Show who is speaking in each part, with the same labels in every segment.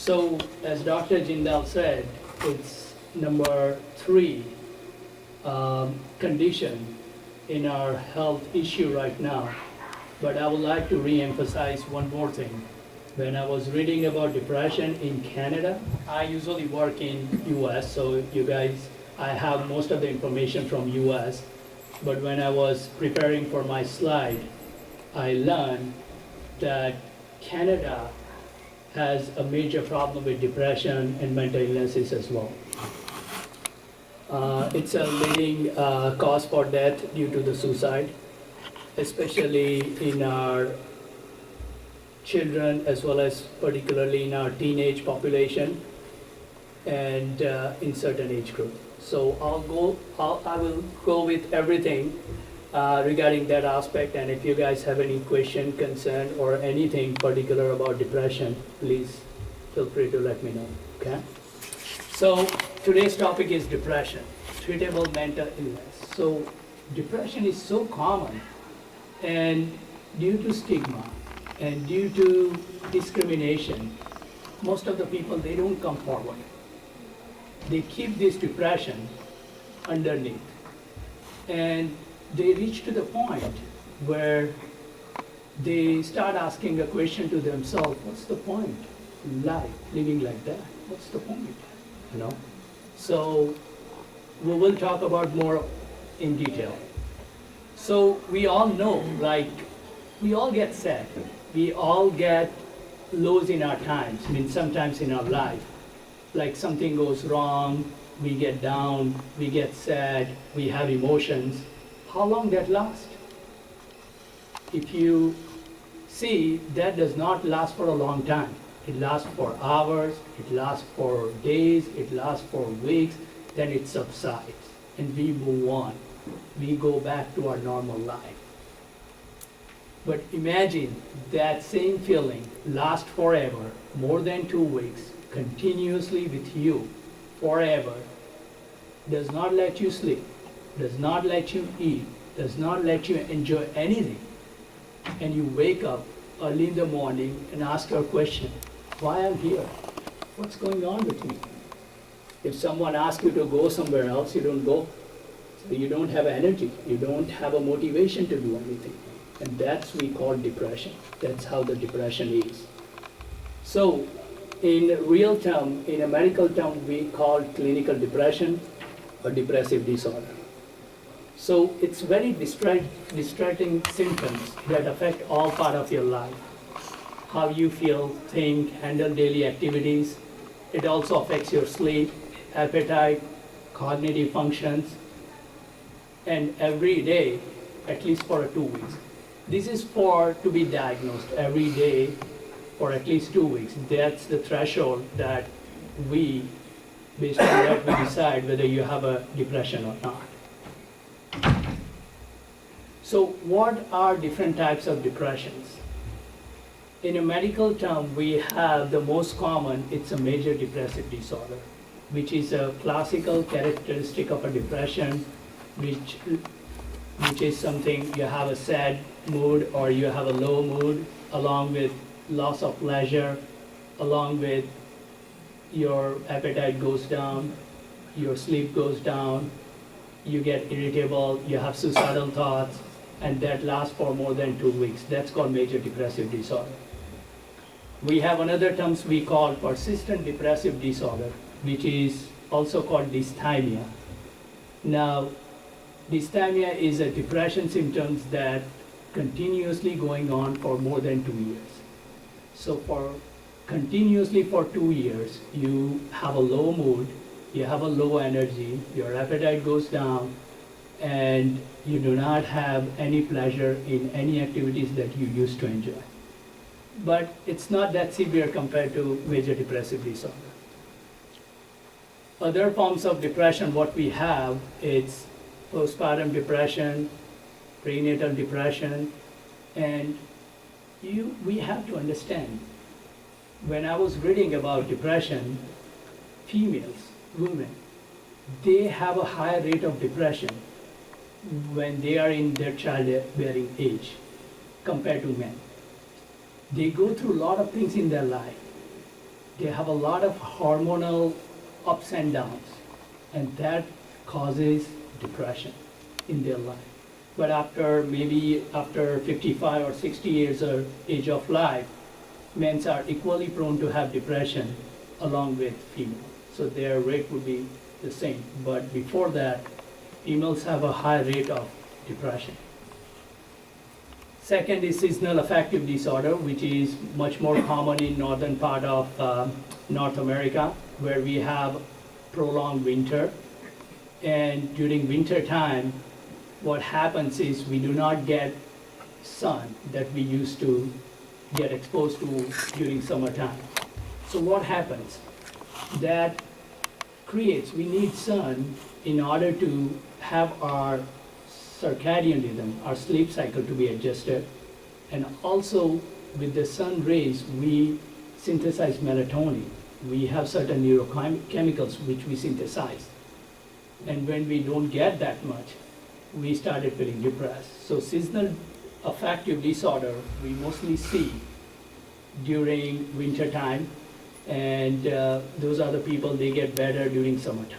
Speaker 1: So, as Dr. Jindal said, it's number 3 condition in our health issue right now. But I would like to re-emphasize one more thing. When I was reading about depression in Canada, I usually work in US, so you guys, I have most of the information from US. But when I was preparing for my slide, I learned that Canada has a major problem with depression and mental illnesses as well. It's a leading cause for death due to the suicide, especially in our children as well as particularly in our teenage population and in certain age group. So I will go with everything regarding that aspect, and if you guys have any question, concern, or anything particular about depression, please feel free to let me know, okay? So today's topic is depression, treatable mental illness. So depression is so common, and due to stigma and due to discrimination, most of the people, they don't come forward. They keep this depression underneath. And they reach to the point where they start asking a question to themselves, what's the point in life, living like that? What's the point, you know? So we will talk about more in detail. So we all know, like, we all get sad. We all get lows in our times, I mean, sometimes in our life. Like something goes wrong, we get down, we get sad, we have emotions. How long that lasts? If you see, that does not last for a long time. It lasts for hours, it lasts for days, it lasts for weeks, then it subsides, and we move on. We go back to our normal life. But imagine that same feeling lasts forever, more than 2 weeks, continuously with you forever, does not let you sleep, does not let you eat, does not let you enjoy anything. And you wake up early in the morning and ask your question, why I'm here? What's going on with me? If someone asks you to go somewhere else, you don't go. So you don't have energy, you don't have a motivation to do anything. And that's we call depression. That's how the depression is. So in real term, in a medical term, we call clinical depression or depressive disorder. So it's very distracting symptoms that affect all part of your life. How you feel, think, handle daily activities. It also affects your sleep, appetite, cognitive functions, and every day, at least for 2 weeks. This is for to be diagnosed every day for at least 2 weeks. That's the threshold that we, based on that, we decide whether you have a depression or not. So what are different types of depressions? In a medical term, we have the most common, it's a major depressive disorder, which is a classical characteristic of a depression, which is something you have a sad mood or you have a low mood, along with loss of pleasure, along with your appetite goes down, your sleep goes down, you get irritable, you have suicidal thoughts, and that lasts for more than 2 weeks. That's called major depressive disorder. We have another terms we call persistent depressive disorder, which is also called dysthymia. Now, dysthymia is a depression symptoms that continuously going on for more than 2 years. So for continuously for 2 years, you have a low mood, you have a low energy, your appetite goes down, and you do not have any pleasure in any activities that you used to enjoy. But it's not that severe compared to major depressive disorder. Other forms of depression, what we have, it's postpartum depression, prenatal depression, and we have to understand, when I was reading about depression, females, women, they have a higher rate of depression when they are in their childbearing age compared to men. They go through a lot of things in their life. they have a lot of hormonal ups and downs, and that causes depression in their life. But after 55 or 60 years of age of life, men are equally prone to have depression along with females. So their rate would be the same. But before that, females have a high rate of depression. Second is seasonal affective disorder, which is much more common in northern part of North America, where we have prolonged winter. And during winter time, what happens is we do not get sun that we used to get exposed to during summertime. So what happens? That creates, we need sun in order to have our circadian rhythm, our sleep cycle to be adjusted. And also with the sun rays, we synthesize melatonin. We have certain neurochemicals which we synthesize. And when we don't get that much, we started feeling depressed. So seasonal affective disorder we mostly see during winter time, and those are the people, they get better during summertime.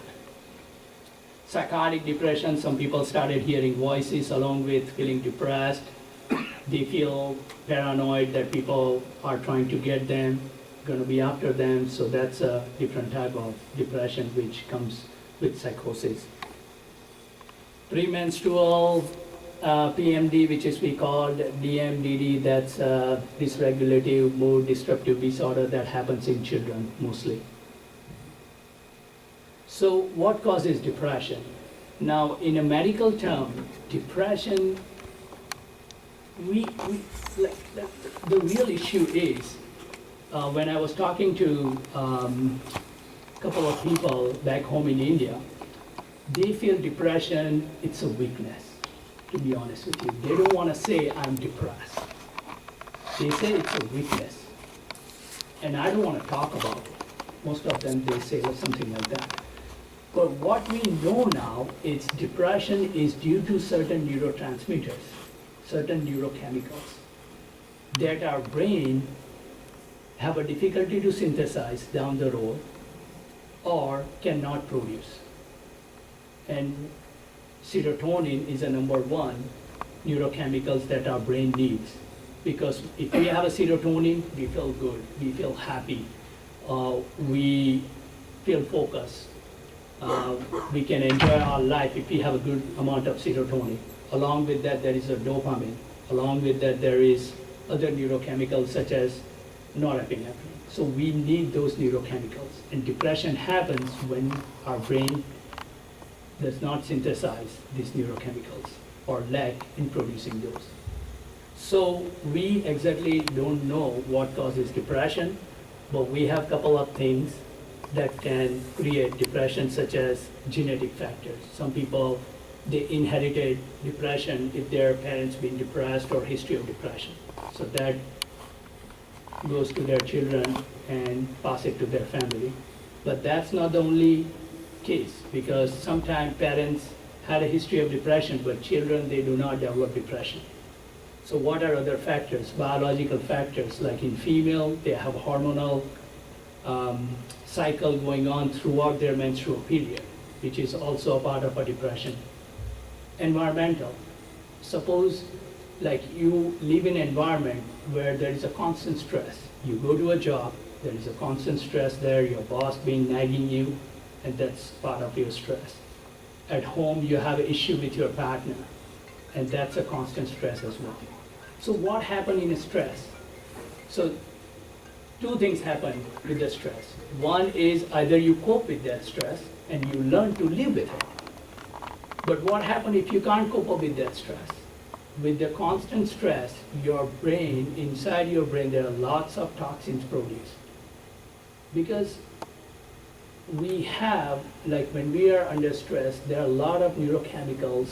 Speaker 1: Psychotic depression, some people started hearing voices along with feeling depressed. They feel paranoid that people are trying to get them, going to be after them. So that's a different type of depression which comes with psychosis. Premenstrual PMD, which is we called DMDD, that's dysregulative mood disruptive disorder that happens in children mostly. So what causes depression? Now, in a medical term, depression, the real issue is, when I was talking to a couple of people back home in India, they feel depression, it's a weakness, to be honest with you. They don't want to say, I'm depressed. They say it's a weakness. And I don't want to talk about it. Most of them, they say something like that. But what we know now is depression is due to certain neurotransmitters, certain neurochemicals that our brain have a difficulty to synthesize down the road or cannot produce. And serotonin is a number one neurochemicals that our brain needs. Because if we have a serotonin, we feel good, we feel happy, we feel focused. We can enjoy our life if we have a good amount of serotonin. Along with that, there is a dopamine. Along with that, there is other neurochemicals such as norepinephrine. So we need those neurochemicals. And depression happens when our brain does not synthesize these neurochemicals or lack in producing those. So we exactly don't know what causes depression, but we have a couple of things that can create depression, such as genetic factors. Some people, they inherited depression if their parents been depressed or history of depression. So that goes to their children and pass it to their family. But that's not the only case, because sometimes parents had a history of depression, but children, they do not develop depression. So what are other factors? Biological factors, like in female, they have hormonal cycle going on throughout their menstrual period, which is also a part of a depression. Environmental. Suppose like you live in an environment where there is a constant stress. You go to a job, there is a constant stress there, your boss being nagging you, and that's part of your stress. At home, you have an issue with your partner, and that's a constant stress as well. So what happened in stress? So two things happen with the stress. One is either you cope with that stress and you learn to live with it. But what happens if you can't cope up with that stress? With the constant stress, your brain, inside your brain, there are lots of toxins produced. Because we have, like when we are under stress, there are a lot of neurochemicals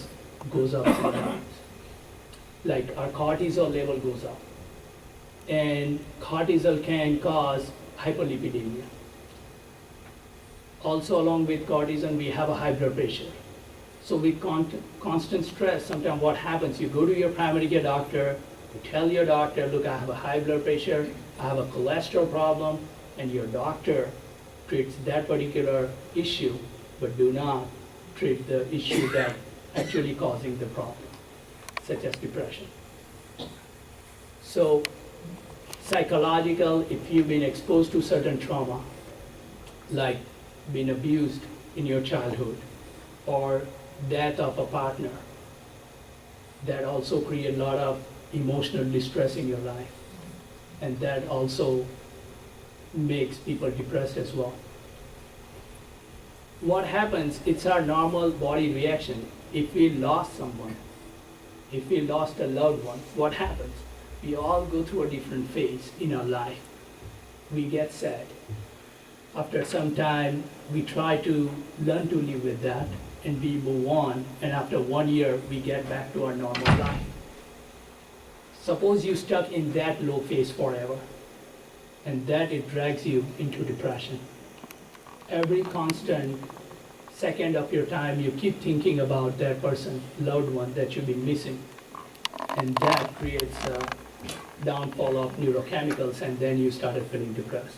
Speaker 1: goes up sometimes. Like our cortisol level goes up. And cortisol can cause hyperlipidemia. Also along with cortisol, we have a high blood pressure. So with constant stress, sometimes what happens, you go to your primary care doctor, you tell your doctor, look, I have a high blood pressure, I have a cholesterol problem, and your doctor treats that particular issue, but do not treat the issue that actually causing the problem, such as depression. So psychological, if you've been exposed to certain trauma, like being abused in your childhood or death of a partner, that also create a lot of emotional distress in your life. And that also makes people depressed as well. What happens, it's our normal body reaction. If we lost someone, if we lost a loved one, what happens? We all go through a different phase in our life. We get sad. After some time, we try to learn to live with that, and we move on, and after 1 year, we get back to our normal life. Suppose you stuck in that low phase forever, and that it drags you into depression. Every constant second of your time, you keep thinking about that person, loved one that you've been missing, and that creates a downfall of neurochemicals, and then you started feeling depressed.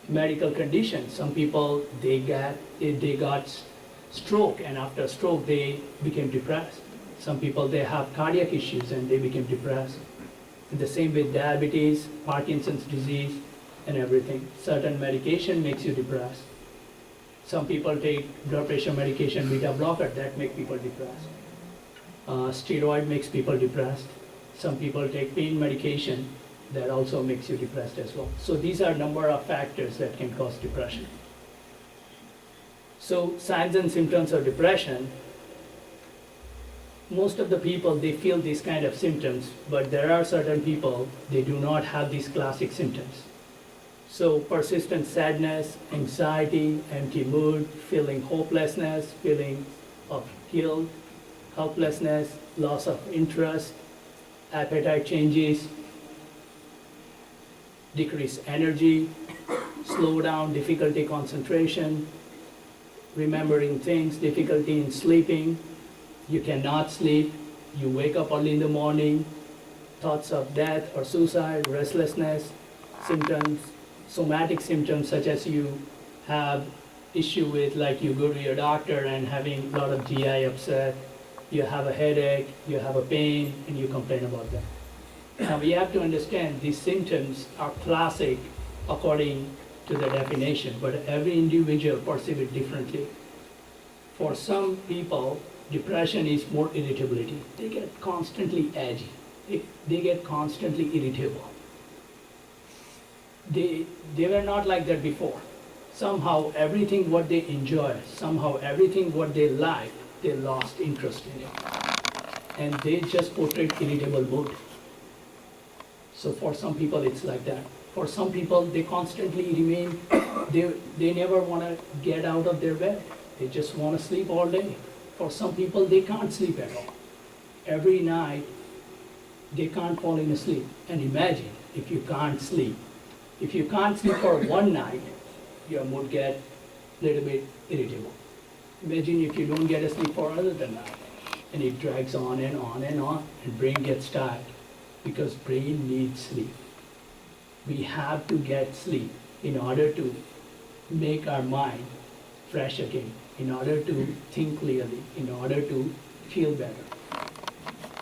Speaker 1: Medical conditions, some people, they got stroke, and after stroke, they became depressed. Some people, they have cardiac issues, and they became depressed. And the same with diabetes, Parkinson's disease, and everything. Certain medication makes you depressed. Some people take blood pressure medication, beta blocker, that make people depressed. Steroid makes people depressed. Some people take pain medication, that also makes you depressed as well. So these are a number of factors that can cause depression. So signs and symptoms of depression, most of the people, they feel these kind of symptoms, but there are certain people, they do not have these classic symptoms. So persistent sadness, anxiety, empty mood, feeling hopelessness, feeling of guilt, helplessness, loss of interest, appetite changes, decreased energy, slowdown, difficulty concentration, remembering things, difficulty in sleeping, you cannot sleep, you wake up early in the morning, thoughts of death or suicide, restlessness, symptoms, somatic symptoms such as you have issue with, like you go to your doctor and having a lot of GI upset, you have a headache, you have a pain, and you complain about that. Now we have to understand these symptoms are classic according to the definition, but every individual perceives it differently. For some people, depression is more irritability. They get constantly edgy. They get constantly irritable. They were not like that before. Somehow everything what they enjoy, somehow everything what they like, they lost interest in it. And they just portrayed irritable mood. So for some people it's like that. For some people they constantly remain, they never want to get out of their bed. They just want to sleep all day. For some people they can't sleep at all. Every night they can't fall in asleep. And imagine if you can't sleep. If you can't sleep for one night, your mood get a little bit irritable. Imagine if you don't get a sleep for another night, and it drags on and on and on, and brain gets tired, because brain needs sleep. We have to get sleep in order to make our mind fresh again, in order to think clearly, in order to feel better.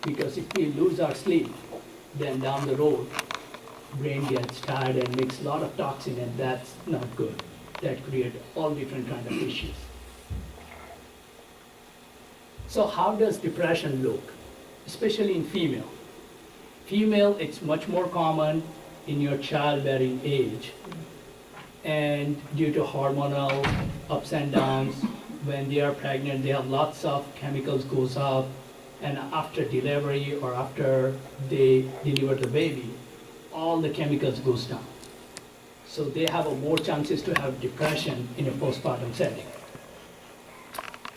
Speaker 1: Because if we lose our sleep, then down the road, brain gets tired and makes a lot of toxin, and that's not good. That creates all different kind of issues. So how does depression look, especially in female? Female, it's much more common in your childbearing age, and due to hormonal ups and downs, when they are pregnant, they have lots of chemicals goes up, and after delivery or after they deliver the baby, all the chemicals goes down. So they have more chances to have depression in a postpartum setting,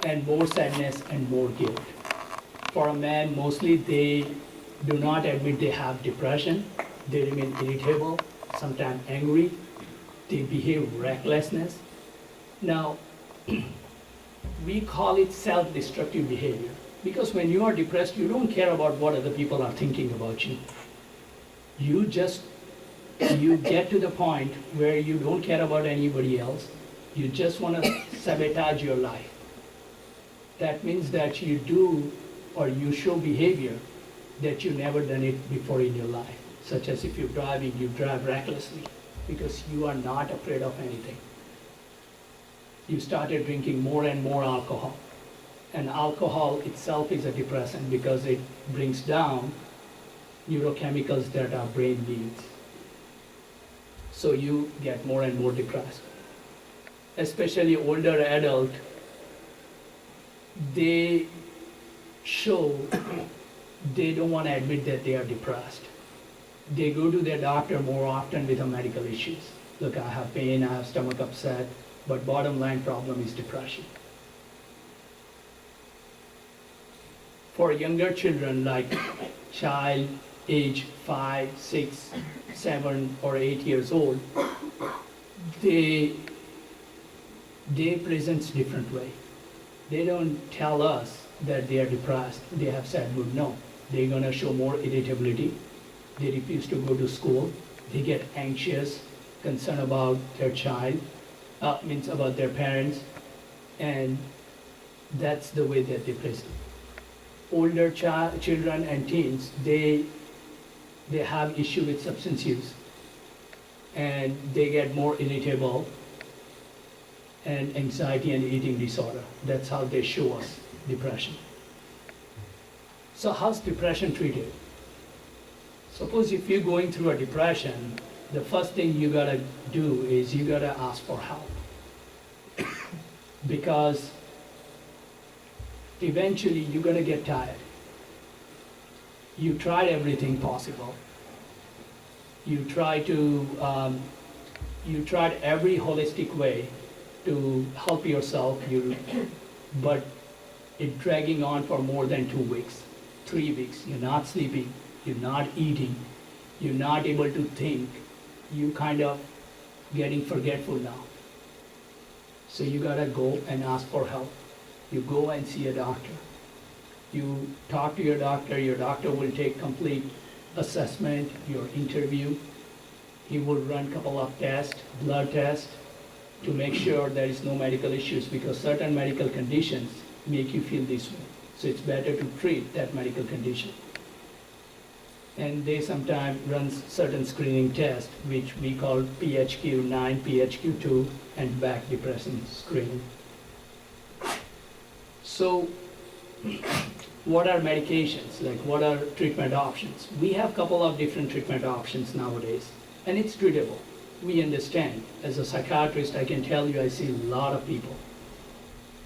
Speaker 1: and more sadness and more guilt. For a man, mostly they do not admit they have depression. They remain irritable, sometimes angry. They behave recklessness. Now, we call it self-destructive behavior, because when you are depressed, you don't care about what other people are thinking about you. You just you get to the point where you don't care about anybody else, you just want to sabotage your life. That means that you do or you show behavior that you never done it before in your life, such as if you're driving, you drive recklessly because you are not afraid of anything. You started drinking more and more alcohol, and alcohol itself is a depressant because it brings down neurochemicals that our brain needs. So you get more and more depressed. Especially older adult, they show they don't want to admit that they are depressed. They go to their doctor more often with medical issues. Look, I have pain, I have stomach upset, but bottom line problem is depression. For younger children, like child age 5, 6, 7, or 8 years old, they present different way. They don't tell us that they are depressed, they have sad mood. No, they're gonna show more irritability. They refuse to go to school. They get anxious, concerned about their child, means about their parents, and that's the way that they present. Older children and teens, they have issue with substance use, and they get more irritable, and anxiety and eating disorder. That's how they show us depression. So how's depression treated? Suppose if you're going through a depression, the first thing you gotta do is you gotta ask for help. Because eventually you're gonna get tired. You tried everything possible. You tried every holistic way to help yourself, but it's dragging on for more than 2 weeks, 3 weeks. You're not sleeping, you're not eating, you're not able to think, you kind of getting forgetful now. So you gotta go and ask for help. You go and see a doctor. You talk to your doctor will take complete assessment, your interview. He will run a couple of tests, blood tests, to make sure there is no medical issues, because certain medical conditions make you feel this way. So it's better to treat that medical condition. And they sometimes run certain screening tests, which we call PHQ-9, PHQ-2, and back depression screening. So what are medications? Like, what are treatment options? We have a couple of different treatment options nowadays, and it's treatable. We understand. As a psychiatrist, I can tell you I see a lot of people.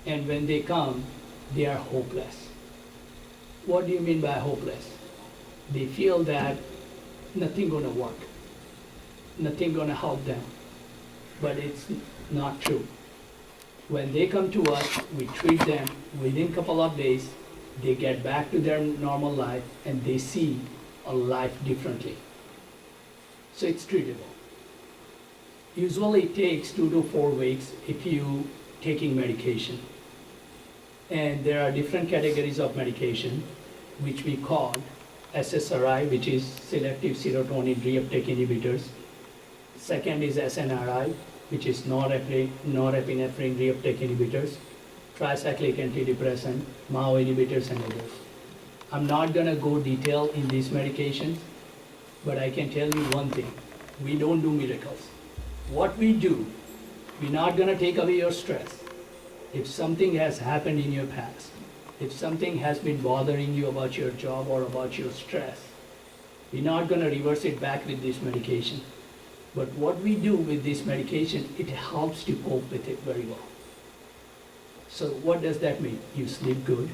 Speaker 1: And when they come, they are hopeless. What do you mean by hopeless? They feel that nothing gonna work, nothing gonna help them, but it's not true. When they come to us, we treat them. Within a couple of days, they get back to their normal life and they see a life differently. So it's treatable. Usually it takes 2 to 4 weeks if you taking medication. And there are different categories of medication, which we call SSRI, which is selective serotonin reuptake inhibitors. Second is SNRI, which is norepinephrine reuptake inhibitors, tricyclic antidepressant, MAO inhibitors, and others. I'm not gonna go detail in these medications, but I can tell you one thing: we don't do miracles. What we do, we're not gonna take away your stress. If something has happened in your past, if something has been bothering you about your job or about your stress, we're not gonna reverse it back with this medication. But what we do with this medication, it helps to cope with it very well. So what does that mean? You sleep good.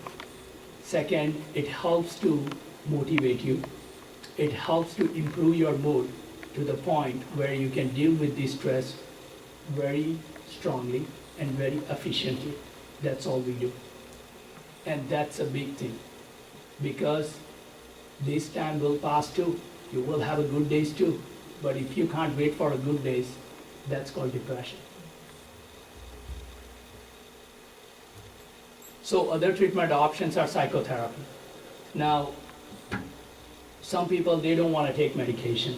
Speaker 1: Second, it helps to motivate you. It helps to improve your mood to the point where you can deal with this stress very strongly and very efficiently. That's all we do. And that's a big thing, because this time will pass too. You will have a good days too. But if you can't wait for a good days, that's called depression. So other treatment options are psychotherapy. Now, some people, they don't want to take medication.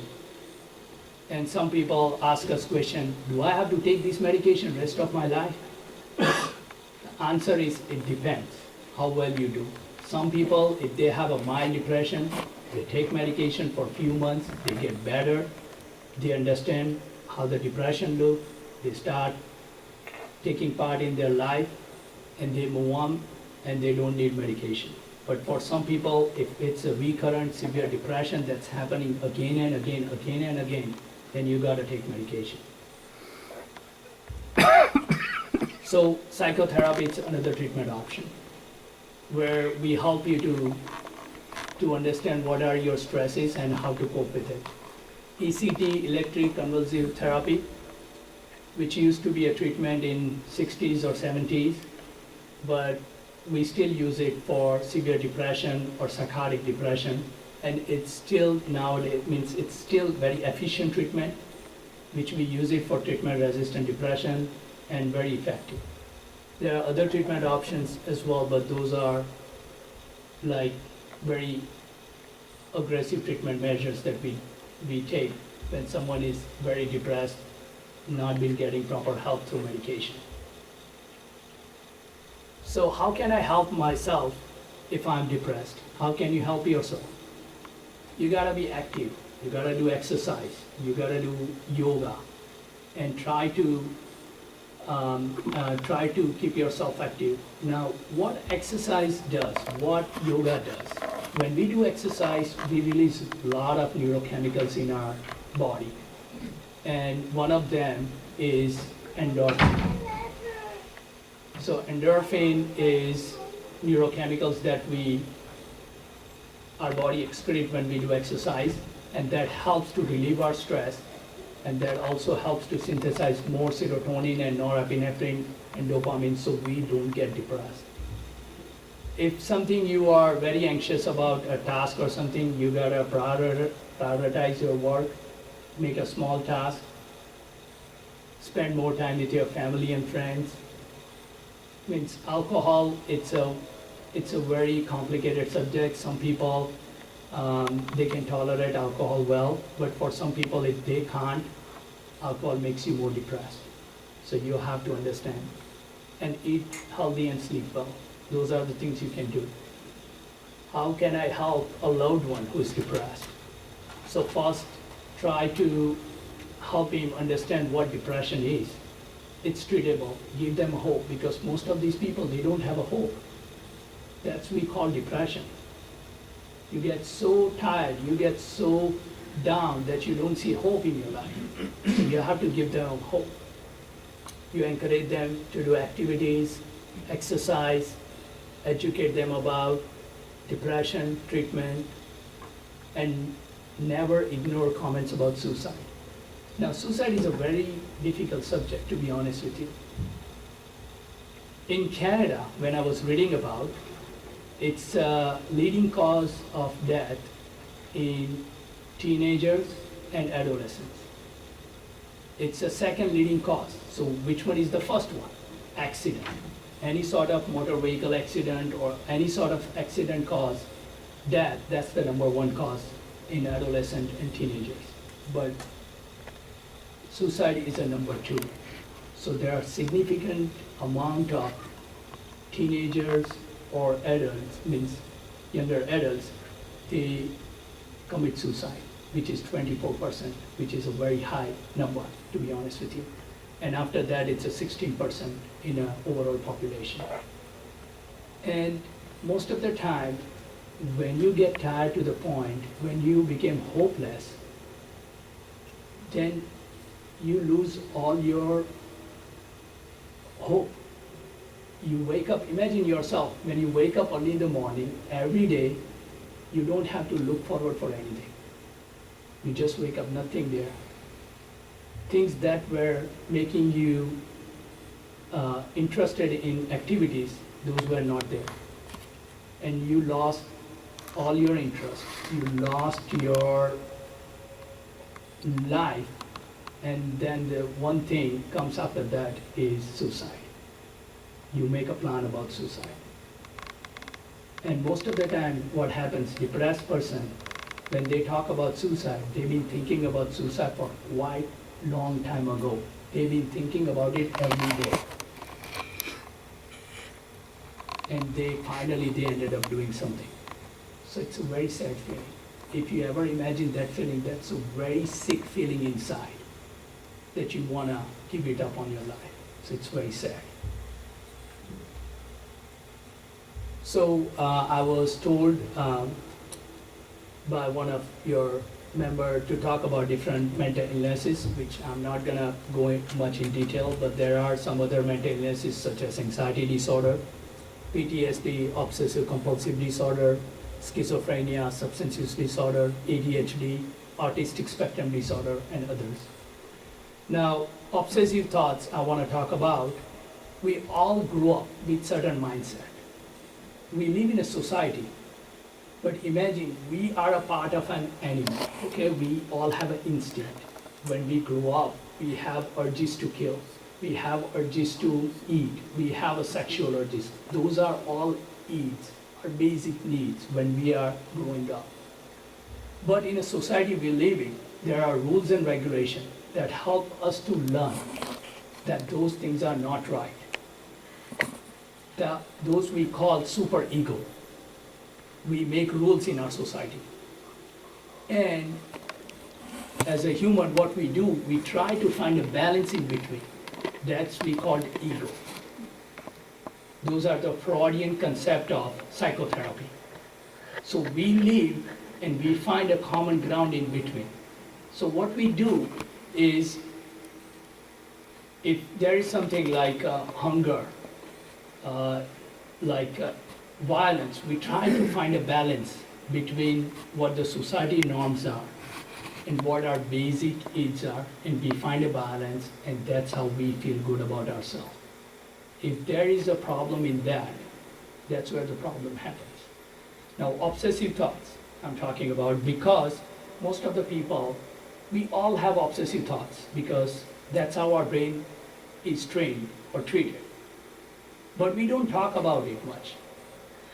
Speaker 1: And some people ask us question, do I have to take this medication rest of my life? The answer is, it depends how well you do. Some people, if they have a mild depression, they take medication for a few months, they get better, they understand how the depression looks, they start taking part in their life, and they move on, and they don't need medication. But for some people, if it's a recurrent severe depression that's happening again and again, again and again, then you gotta take medication. So psychotherapy is another treatment option, where we help you to understand what are your stresses and how to cope with it. ECT, electric convulsive therapy, which used to be a treatment in 60s or 70s, but we still use it for severe depression or psychotic depression, and it's still nowadays, means it's still very efficient treatment, which we use it for treatment-resistant depression, and very effective. There are other treatment options as well, but those are like very aggressive treatment measures that we take when someone is very depressed, not been getting proper help through medication. So how can I help myself if I'm depressed? How can you help yourself? You gotta be active, you gotta do exercise, you gotta do yoga, and try to keep yourself active. Now, what exercise does, what yoga does, when we do exercise, we release a lot of neurochemicals in our body. And one of them is endorphin. So endorphin is neurochemicals that our body excretes when we do exercise, and that helps to relieve our stress, and that also helps to synthesize more serotonin and norepinephrine and dopamine so we don't get depressed. If something you are very anxious about, a task or something, you gotta prioritize your work, make a small task, spend more time with your family and friends. Means alcohol, it's a very complicated subject. Some people, they can tolerate alcohol well, but for some people, if they can't, alcohol makes you more depressed. So you have to understand. And eat healthy and sleep well. Those are the things you can do. How can I help a loved one who is depressed? So first, try to help him understand what depression is. It's treatable. Give them hope, because most of these people, they don't have a hope. That's what we call depression. You get so tired, you get so down that you don't see hope in your life. So you have to give them hope. You encourage them to do activities, exercise, educate them about depression, treatment, and never ignore comments about suicide. Now, suicide is a very difficult subject, to be honest with you. In Canada, when I was reading about, it's a leading cause of death in teenagers and adolescents. It's a second leading cause. So which one is the first one? Accident. Any sort of motor vehicle accident or any sort of accident cause death, that's the number one cause in adolescent and teenagers. But suicide is a number two. So there are significant amount of teenagers or adults, means younger adults, they commit suicide, which is 24%, which is a very high number, to be honest with you. And after that, it's a 16% in an overall population. And most of the time, when you get tired to the point, when you become hopeless, then you lose all your hope. You wake up, imagine yourself, when you wake up early in the morning, every day, you don't have to look forward for anything. You just wake up, nothing there. Things that were making you interested in activities, those were not there. And you lost all your interest. You lost your life. And then the one thing comes after that is suicide. You make a plan about suicide. And most of the time, what happens, depressed person, when they talk about suicide, they've been thinking about suicide for quite long time ago. They've been thinking about it every day. And they ended up doing something. So it's a very sad feeling. If you ever imagine that feeling, that's a very sick feeling inside, that you wanna give it up on your life. So it's very sad. So I was told by one of your member to talk about different mental illnesses, which I'm not gonna go much in detail, but there are some other mental illnesses such as anxiety disorder, PTSD, obsessive compulsive disorder, schizophrenia, substance use disorder, ADHD, autistic spectrum disorder, and others. Now, obsessive thoughts I want to talk about. We all grew up with certain mindset. We live in a society, but imagine we are a part of an animal, okay? We all have an instinct. When we grow up, we have urges to kill. We have urges to eat. We have a sexual urges. Those are all needs, our basic needs when we are growing up. But in a society we live in, there are rules and regulations that help us to learn that those things are not right. Those we call super ego. We make rules in our society. And as a human, what we do, we try to find a balance in between. That's we call ego. Those are the Freudian concept of psychotherapy. So we live and we find a common ground in between. So what we do is, if there is something like hunger, violence, we try to find a balance between what the society norms are and what our basic needs are, and we find a balance, and that's how we feel good about ourselves. If there is a problem in that, that's where the problem happens. Now, obsessive thoughts I'm talking about, because most of the people, we all have obsessive thoughts because that's how our brain is trained or treated. But we don't talk about it much.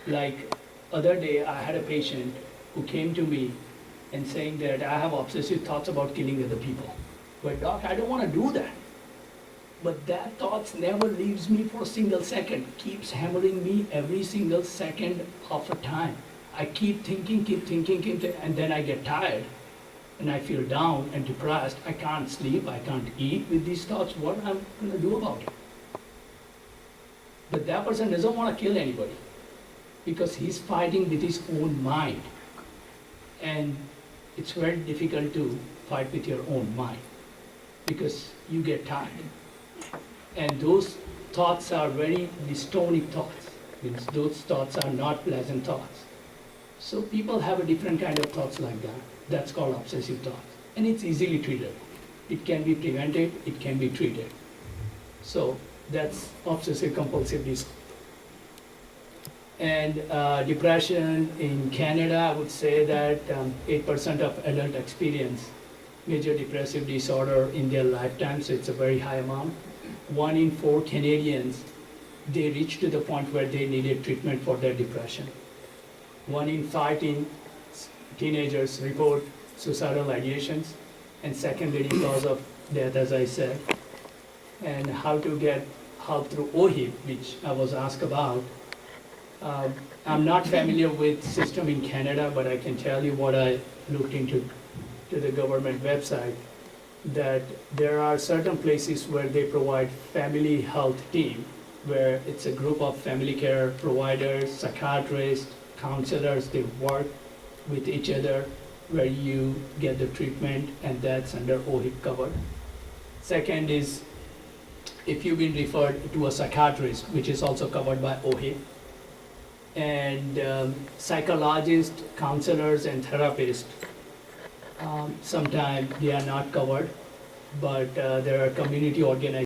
Speaker 1: Like other day, I had a patient who came to me and saying that I have obsessive thoughts about killing other people. But doc, I don't want to do that. But that thought never leaves me for a single second, keeps hammering me every single second of a time. I keep thinking, and then I get tired, and I feel down and depressed. I can't sleep, I can't eat with these thoughts. What am I going to do about it? But that person doesn't want to kill anybody because he's fighting with his own mind. And it's very difficult to fight with your own mind because you get tired. And those thoughts are very dystonic thoughts. Means those thoughts are not pleasant thoughts. So people have a different kind of thoughts like that. That's called obsessive thoughts. And it's easily treated. It can be prevented, it can be treated. So that's obsessive compulsive disorder. And depression in Canada, I would say that 8% of adults experience major depressive disorder in their lifetime, so it's a very high amount. 1 in 4 Canadians, they reach to the point where they needed treatment for their depression. 1 in 5 teenagers report suicidal ideations, and secondary cause of death, as I said. And how to get help through OHIP, which I was asked about. I'm not familiar with system in Canada, but I can tell you what I looked into to the government website, that there are certain places where they provide family health team, where it's a group of family care providers, psychiatrists, counselors, they work with each other, where you get the treatment, and that's under OHIP covered. Second is, if you've been referred to a psychiatrist, which is also covered by OHIP, and psychologists, counselors, and therapists, sometimes they are not covered, but there are community organizations